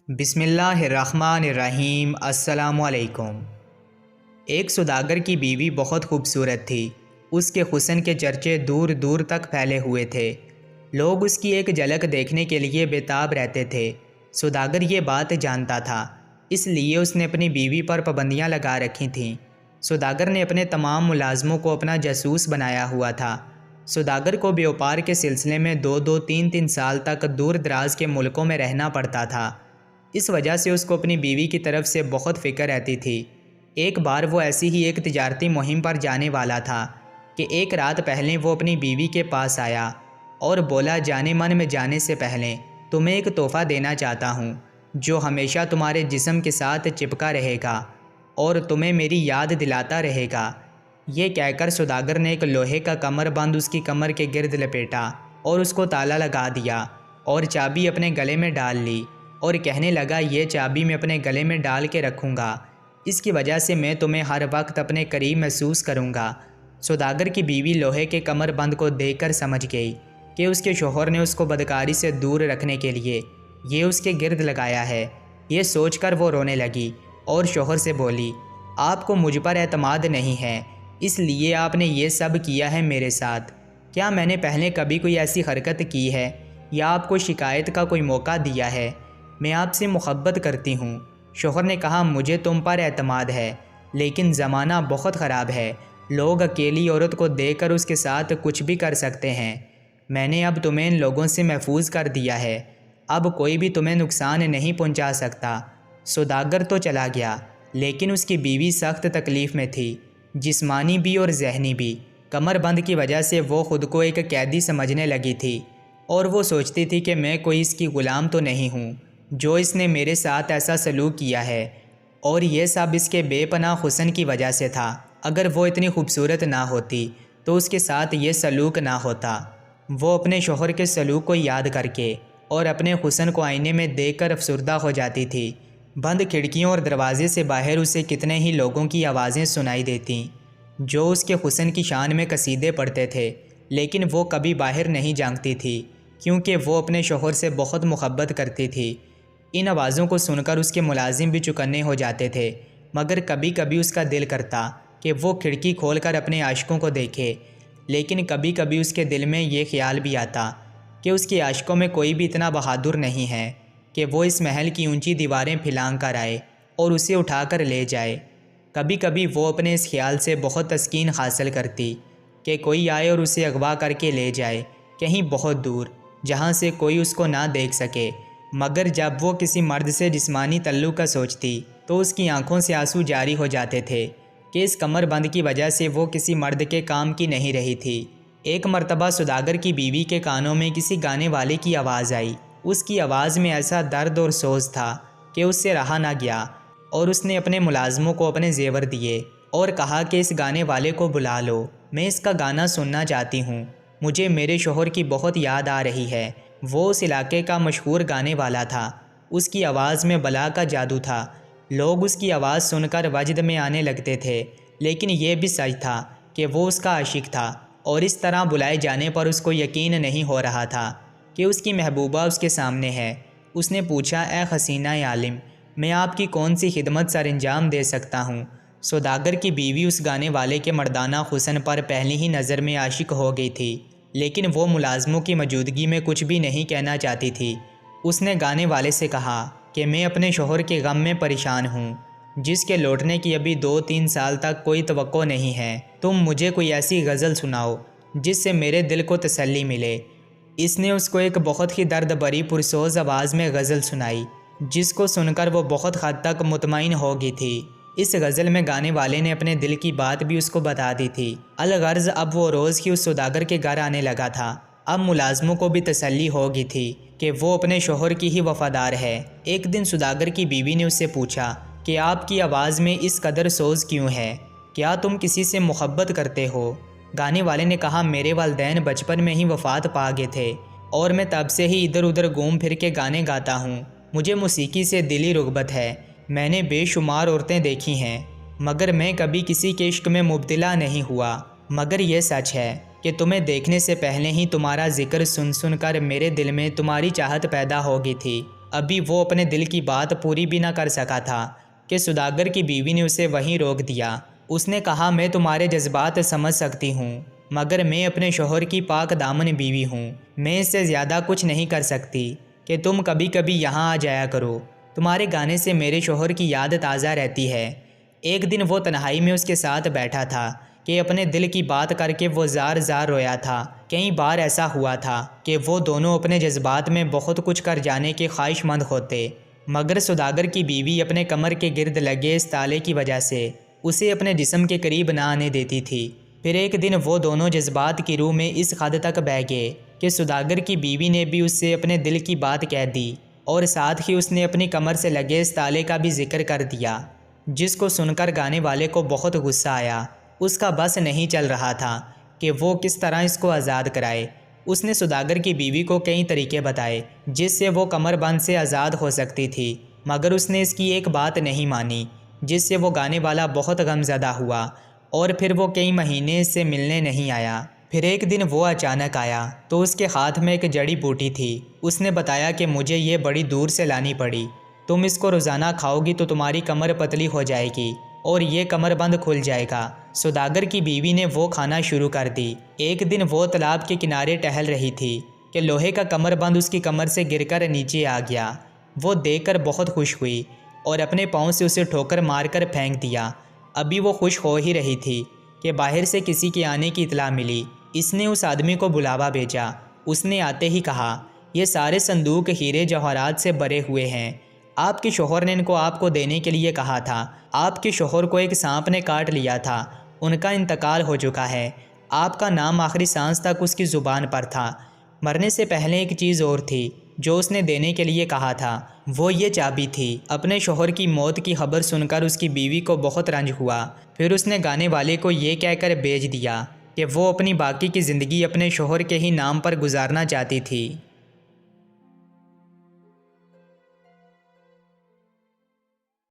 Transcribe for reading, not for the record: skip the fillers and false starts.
بسم اللہ الرحمن الرحیم۔ السلام علیکم۔ ایک سوداگر کی بیوی بہت خوبصورت تھی۔ اس کے حسن کے چرچے دور دور تک پھیلے ہوئے تھے۔ لوگ اس کی ایک جھلک دیکھنے کے لیے بےتاب رہتے تھے۔ سوداگر یہ بات جانتا تھا، اس لیے اس نے اپنی بیوی پر پابندیاں لگا رکھی تھیں۔ سوداگر نے اپنے تمام ملازموں کو اپنا جاسوس بنایا ہوا تھا۔ سوداگر کو بیوپار کے سلسلے میں 2-3 سال تک دور دراز کے ملکوں میں رہنا پڑتا تھا۔ اس وجہ سے اس کو اپنی بیوی کی طرف سے بہت فکر رہتی تھی۔ ایک بار وہ ایسی ہی ایک تجارتی مہم پر جانے والا تھا کہ ایک رات پہلے وہ اپنی بیوی کے پاس آیا اور بولا، جانے من میں جانے سے پہلے تمہیں ایک تحفہ دینا چاہتا ہوں جو ہمیشہ تمہارے جسم کے ساتھ چپکا رہے گا اور تمہیں میری یاد دلاتا رہے گا۔ یہ کہہ کر سوداگر نے ایک لوہے کا کمر بند اس کی کمر کے گرد لپیٹا اور اس کو تالا لگا دیا اور چابی اپنے گلے میں ڈال لی اور کہنے لگا، یہ چابی میں اپنے گلے میں ڈال کے رکھوں گا، اس کی وجہ سے میں تمہیں ہر وقت اپنے قریب محسوس کروں گا۔ سوداگر کی بیوی لوہے کے کمر بند کو دیکھ کر سمجھ گئی کہ اس کے شوہر نے اس کو بدکاری سے دور رکھنے کے لیے یہ اس کے گرد لگایا ہے۔ یہ سوچ کر وہ رونے لگی اور شوہر سے بولی، آپ کو مجھ پر اعتماد نہیں ہے، اس لیے آپ نے یہ سب کیا ہے میرے ساتھ۔ کیا میں نے پہلے کبھی کوئی ایسی حرکت کی ہے یا آپ کو شکایت کا کوئی موقع دیا ہے؟ میں آپ سے محبت کرتی ہوں۔ شوہر نے کہا، مجھے تم پر اعتماد ہے، لیکن زمانہ بہت خراب ہے۔ لوگ اکیلی عورت کو دیکھ کر اس کے ساتھ کچھ بھی کر سکتے ہیں۔ میں نے اب تمہیں ان لوگوں سے محفوظ کر دیا ہے، اب کوئی بھی تمہیں نقصان نہیں پہنچا سکتا۔ سوداگر تو چلا گیا، لیکن اس کی بیوی سخت تکلیف میں تھی، جسمانی بھی اور ذہنی بھی۔ کمر بند کی وجہ سے وہ خود کو ایک قیدی سمجھنے لگی تھی اور وہ سوچتی تھی کہ میں کوئی اس کی غلام تو نہیں ہوں جو اس نے میرے ساتھ ایسا سلوک کیا ہے، اور یہ سب اس کے بے پناہ حسن کی وجہ سے تھا۔ اگر وہ اتنی خوبصورت نہ ہوتی تو اس کے ساتھ یہ سلوک نہ ہوتا۔ وہ اپنے شوہر کے سلوک کو یاد کر کے اور اپنے حسن کو آئینے میں دیکھ کر افسردہ ہو جاتی تھی۔ بند کھڑکیوں اور دروازے سے باہر اسے کتنے ہی لوگوں کی آوازیں سنائی دیتیں جو اس کے حسن کی شان میں قصیدے پڑھتے تھے، لیکن وہ کبھی باہر نہیں جھانکتی تھی کیونکہ وہ اپنے شوہر سے بہت محبت کرتی تھی۔ ان آوازوں کو سن کر اس کے ملازم بھی چکنے ہو جاتے تھے، مگر کبھی کبھی اس کا دل کرتا کہ وہ کھڑکی کھول کر اپنے عاشقوں کو دیکھے، لیکن کبھی کبھی اس کے دل میں یہ خیال بھی آتا کہ اس کے عاشقوں میں کوئی بھی اتنا بہادر نہیں ہے کہ وہ اس محل کی اونچی دیواریں پھلانگ کر آئے اور اسے اٹھا کر لے جائے۔ کبھی کبھی وہ اپنے اس خیال سے بہت تسکین حاصل کرتی کہ کوئی آئے اور اسے اغوا کر کے لے جائے کہیں بہت دور، جہاں سے کوئی اس کو نہ دیکھ سکے۔ مگر جب وہ کسی مرد سے جسمانی تعلق کا سوچتی تو اس کی آنکھوں سے آنسو جاری ہو جاتے تھے کہ اس کمر بند کی وجہ سے وہ کسی مرد کے کام کی نہیں رہی تھی۔ ایک مرتبہ سوداگر کی بیوی کے کانوں میں کسی گانے والے کی آواز آئی۔ اس کی آواز میں ایسا درد اور سوز تھا کہ اس سے رہا نہ گیا اور اس نے اپنے ملازموں کو اپنے زیور دیے اور کہا کہ اس گانے والے کو بلا لو، میں اس کا گانا سننا چاہتی ہوں، مجھے میرے شوہر کی بہت یاد آ رہی ہے۔ وہ اس علاقے کا مشہور گانے والا تھا، اس کی آواز میں بلا کا جادو تھا۔ لوگ اس کی آواز سن کر وجد میں آنے لگتے تھے، لیکن یہ بھی سچ تھا کہ وہ اس کا عاشق تھا، اور اس طرح بلائے جانے پر اس کو یقین نہیں ہو رہا تھا کہ اس کی محبوبہ اس کے سامنے ہے۔ اس نے پوچھا، اے حسینہ عالم، میں آپ کی کون سی خدمت سر انجام دے سکتا ہوں؟ سوداگر کی بیوی اس گانے والے کے مردانہ حسن پر پہلی ہی نظر میں عاشق ہو گئی تھی، لیکن وہ ملازموں کی موجودگی میں کچھ بھی نہیں کہنا چاہتی تھی۔ اس نے گانے والے سے کہا کہ میں اپنے شوہر کے غم میں پریشان ہوں، جس کے لوٹنے کی ابھی 2-3 سال تک کوئی توقع نہیں ہے۔ تم مجھے کوئی ایسی غزل سناؤ جس سے میرے دل کو تسلی ملے۔ اس نے اس کو ایک بہت ہی درد بری پرسوز آواز میں غزل سنائی، جس کو سن کر وہ بہت حد تک مطمئن ہو گئی تھی۔ اس غزل میں گانے والے نے اپنے دل کی بات بھی اس کو بتا دی تھی۔ الغرض اب وہ روز ہی اس سوداگر کے گھر آنے لگا تھا۔ اب ملازموں کو بھی تسلی ہو گئی تھی کہ وہ اپنے شوہر کی ہی وفادار ہے۔ ایک دن سوداگر کی بیوی نے اس سے پوچھا کہ آپ کی آواز میں اس قدر سوز کیوں ہے؟ کیا تم کسی سے محبت کرتے ہو؟ گانے والے نے کہا، میرے والدین بچپن میں ہی وفات پا گئے تھے اور میں تب سے ہی ادھر ادھر گھوم پھر کے گانے گاتا ہوں۔ مجھے موسیقی سے دلی رغبت ہے۔ میں نے بے شمار عورتیں دیکھی ہیں، مگر میں کبھی کسی کے عشق میں مبتلا نہیں ہوا۔ مگر یہ سچ ہے کہ تمہیں دیکھنے سے پہلے ہی تمہارا ذکر سن سن کر میرے دل میں تمہاری چاہت پیدا ہو گئی تھی۔ ابھی وہ اپنے دل کی بات پوری بھی نہ کر سکا تھا کہ سوداگر کی بیوی نے اسے وہیں روک دیا۔ اس نے کہا، میں تمہارے جذبات سمجھ سکتی ہوں، مگر میں اپنے شوہر کی پاک دامن بیوی ہوں۔ میں اس سے زیادہ کچھ نہیں کر سکتی کہ تم کبھی کبھی یہاں آ جایا کرو۔ تمہارے گانے سے میرے شوہر کی یاد تازہ رہتی ہے۔ ایک دن وہ تنہائی میں اس کے ساتھ بیٹھا تھا کہ اپنے دل کی بات کر کے وہ زار زار رویا تھا۔ کئی بار ایسا ہوا تھا کہ وہ دونوں اپنے جذبات میں بہت کچھ کر جانے کے خواہش مند ہوتے، مگر سوداگر کی بیوی اپنے کمر کے گرد لگے اس تالے کی وجہ سے اسے اپنے جسم کے قریب نہ آنے دیتی تھی۔ پھر ایک دن وہ دونوں جذبات کی روح میں اس حد تک بہہ گئے کہ سوداگر کی بیوی نے بھی اس سے اپنے دل کی بات کہہ دی، اور ساتھ ہی اس نے اپنی کمر سے لگے اس تالے کا بھی ذکر کر دیا، جس کو سن کر گانے والے کو بہت غصہ آیا۔ اس کا بس نہیں چل رہا تھا کہ وہ کس طرح اس کو آزاد کرائے۔ اس نے سوداگر کی بیوی کو کئی طریقے بتائے جس سے وہ کمر بند سے آزاد ہو سکتی تھی، مگر اس نے اس کی ایک بات نہیں مانی، جس سے وہ گانے والا بہت غم زدہ ہوا، اور پھر وہ کئی مہینے اس سے ملنے نہیں آیا۔ پھر ایک دن وہ اچانک آیا تو اس کے ہاتھ میں ایک جڑی بوٹی تھی۔ اس نے بتایا کہ مجھے یہ بڑی دور سے لانی پڑی، تم اس کو روزانہ کھاؤ گی تو تمہاری کمر پتلی ہو جائے گی اور یہ کمر بند کھل جائے گا۔ سوداگر کی بیوی نے وہ کھانا شروع کر دی۔ ایک دن وہ تالاب کے کنارے ٹہل رہی تھی کہ لوہے کا کمر بند اس کی کمر سے گر کر نیچے آ گیا۔ وہ دیکھ کر بہت خوش ہوئی اور اپنے پاؤں سے اسے ٹھوکر مار کر پھینک دیا۔ ابھی وہ خوش ہو ہی رہی تھی کہ باہر سے کسی کے آنے کی اطلاع ملی۔ اس نے اس آدمی کو بلاوا بھیجا۔ اس نے آتے ہی کہا، یہ سارے صندوق ہیرے جواہرات سے بھرے ہوئے ہیں، آپ کے شوہر نے ان کو آپ کو دینے کے لیے کہا تھا۔ آپ کے شوہر کو ایک سانپ نے کاٹ لیا تھا، ان کا انتقال ہو چکا ہے۔ آپ کا نام آخری سانس تک اس کی زبان پر تھا۔ مرنے سے پہلے ایک چیز اور تھی جو اس نے دینے کے لیے کہا تھا، وہ یہ چابی تھی۔ اپنے شوہر کی موت کی خبر سن کر اس کی بیوی کو بہت رنج ہوا۔ پھر اس نے گانے والے کو یہ کہہ کر بھیج دیا کہ وہ اپنی باقی کی زندگی اپنے شوہر کے ہی نام پر گزارنا چاہتی تھی۔